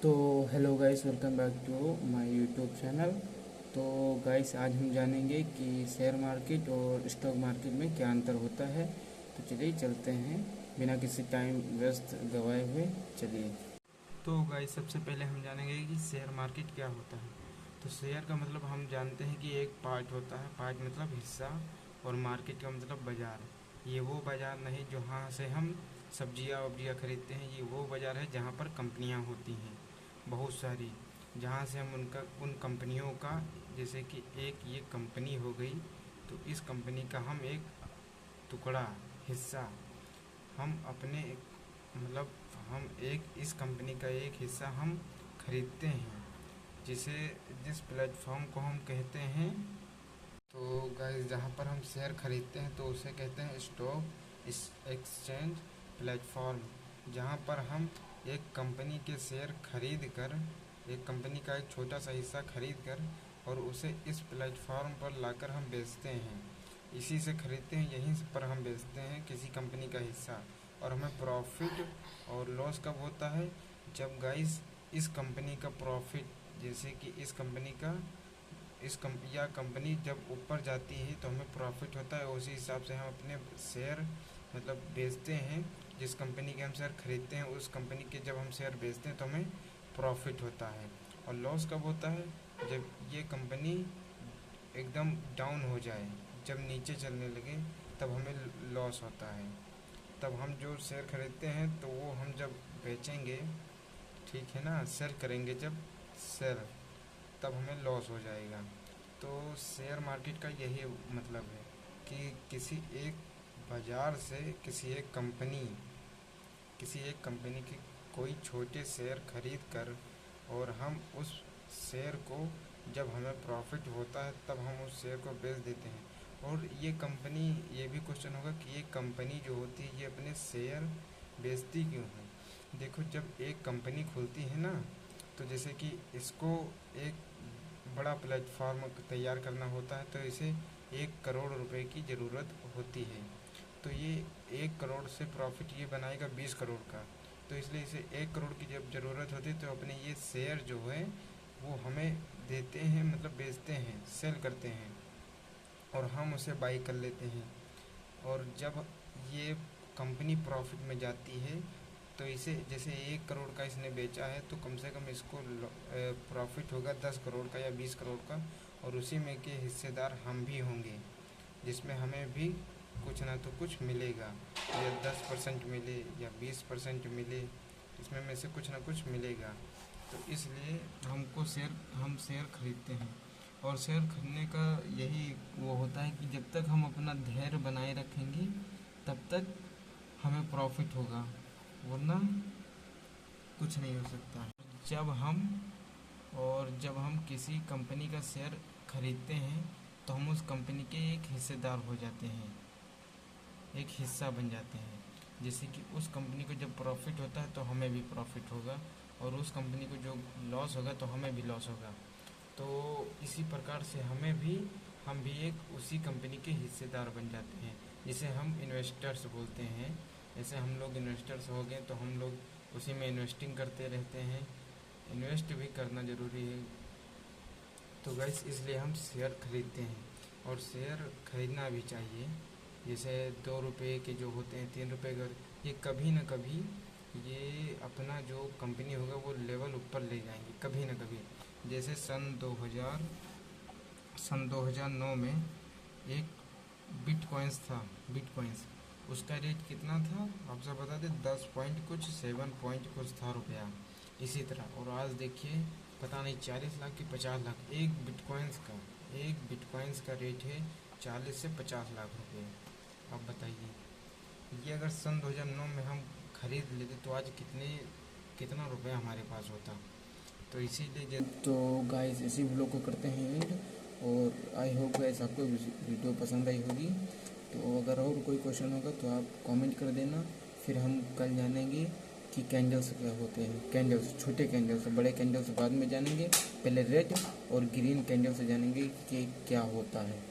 तो hello guys, welcome back to my YouTube channel. तो guys, आज हम जानेंगे कि शेयर मार्केट और स्टॉक मार्केट में क्या अंतर होता है। तो चलिए चलते हैं बिना किसी टाइम व्यस्त गवाए हुए। चलिए। तो गाइस, सबसे पहले हम जानेंगे कि शेयर मार्केट क्या होता है। तो शेयर का मतलब हम जानते हैं कि एक पार्ट होता है, पार्ट मतलब हिस्सा, और मार्केट का मतलब बाज़ार। ये वो बाज़ार नहीं जहाँ से हम सब्जियाँ वब्जियाँ खरीदते हैं, ये वो बाज़ार है जहाँ पर कंपनियाँ होती हैं बहुत सारी, जहाँ से हम उनका उन कंपनियों का, जैसे कि एक ये कंपनी हो गई, तो इस कंपनी का हम एक टुकड़ा, हिस्सा, हम अपने मतलब हम एक इस कंपनी का एक हिस्सा हम खरीदते हैं, जिसे जिस प्लेटफॉर्म को हम कहते हैं। तो गाइस, जहाँ पर हम शेयर खरीदते हैं तो उसे कहते हैं स्टॉक एक्सचेंज प्लेटफॉर्म। जहाँ पर हम एक कंपनी के शेयर खरीद कर, एक कंपनी का एक छोटा सा हिस्सा खरीद कर और उसे इस प्लेटफॉर्म पर लाकर हम बेचते हैं। इसी से खरीदते हैं, यहीं पर हम बेचते हैं किसी कंपनी का हिस्सा। और हमें प्रॉफिट और लॉस कब होता है? जब गाइस इस कंपनी का प्रॉफिट, जैसे कि इस कंपनी का या कंपनी जब ऊपर जाती है तो हमें प्रॉफिट होता है, उसी हिसाब से हम अपने शेयर मतलब बेचते हैं। जिस कंपनी के हम शेयर खरीदते हैं उस कंपनी के जब हम शेयर बेचते हैं तो हमें प्रॉफिट होता है। और लॉस कब होता है? जब ये कंपनी एकदम डाउन हो जाए, जब नीचे चलने लगे, तब हमें लॉस होता है। तब हम जो शेयर खरीदते हैं तो वो हम जब बेचेंगे, ठीक है ना, सेल करेंगे, जब सेल, तब हमें लॉस हो जाएगा। तो शेयर मार्केट का यही मतलब है कि किसी एक बाज़ार से किसी एक कंपनी के कोई छोटे शेयर खरीद कर, और हम उस शेयर को, जब हमें प्रॉफिट होता है तब हम उस शेयर को बेच देते हैं। और ये कंपनी, ये भी क्वेश्चन होगा कि ये कंपनी जो होती है ये अपने शेयर बेचती क्यों है? देखो, जब एक कंपनी खुलती है ना, तो जैसे कि इसको एक बड़ा प्लेटफॉर्म तैयार करना होता है, तो इसे 1 करोड़ रुपए की ज़रूरत होती है। तो ये 1 करोड़ से प्रॉफिट ये बनाएगा 20 करोड़ का। तो इसलिए इसे 1 करोड़ की जब ज़रूरत होती है तो अपने ये शेयर जो है वो हमें देते हैं, मतलब बेचते हैं, सेल करते हैं, और हम उसे बाई कर लेते हैं। और जब ये कंपनी प्रॉफिट में जाती है तो इसे, जैसे 1 करोड़ का इसने बेचा है तो कम से कम इसको प्रॉफिट होगा 10 करोड़ का या 20 करोड़ का, और उसी में के हिस्सेदार हम भी होंगे, जिसमें हमें भी कुछ ना तो कुछ मिलेगा, या 10% मिले या 20% मिले, इसमें में से कुछ ना कुछ मिलेगा। तो इसलिए हम शेयर खरीदते हैं। और शेयर खरीदने का यही वो होता है कि जब तक हम अपना धैर्य बनाए रखेंगे तब तक हमें प्रॉफिट होगा, वरना कुछ नहीं हो सकता। जब हम जब हम किसी कंपनी का शेयर खरीदते हैं तो हम उस कंपनी के एक हिस्सेदार हो जाते हैं, एक हिस्सा बन जाते हैं। जैसे कि उस कंपनी को जब प्रॉफिट होता है तो हमें भी प्रॉफिट होगा, और उस कंपनी को जो लॉस होगा तो हमें भी लॉस होगा। तो इसी प्रकार से हम भी एक उसी कंपनी के हिस्सेदार बन जाते हैं, जिसे हम इन्वेस्टर्स बोलते हैं। जैसे हम लोग इन्वेस्टर्स हो गए तो हम लोग उसी में इन्वेस्टिंग करते रहते हैं। इन्वेस्ट भी करना ज़रूरी है। तो गैस, इसलिए हम शेयर खरीदते हैं, और शेयर खरीदना भी चाहिए। जैसे 2 रुपये के जो होते हैं, 3 रुपये का, ये कभी ना कभी ये अपना जो कंपनी होगा वो लेवल ऊपर ले जाएंगे कभी ना कभी। जैसे सन 2009 में एक बिटकॉइंस था, बिटकॉइंस, उसका रेट कितना था आपसे बता दें, 10 पॉइंट कुछ, 7 पॉइंट कुछ था रुपया, इसी तरह। और आज देखिए, पता नहीं 40 लाख कि 50 लाख एक बिटकॉइंस का रेट है, 40 से 50 लाख रुपए। अब बताइए, ये अगर सन 2009 में हम खरीद लेते तो आज कितना रुपया हमारे पास होता। तो इसीलिए तो गाइस, इसी व्लॉग को करते हैं एंड। और आई होप गाइस आपको वीडियो पसंद आई होगी। तो अगर और कोई क्वेश्चन होगा तो आप कमेंट कर देना, फिर हम कल जानेंगे कि कैंडल्स क्या होते हैं। कैंडल्स, छोटे कैंडल्स, बड़े कैंडल्स बाद में जानेंगे, पहले रेड और ग्रीन कैंडल्स जानेंगे कि क्या होता है।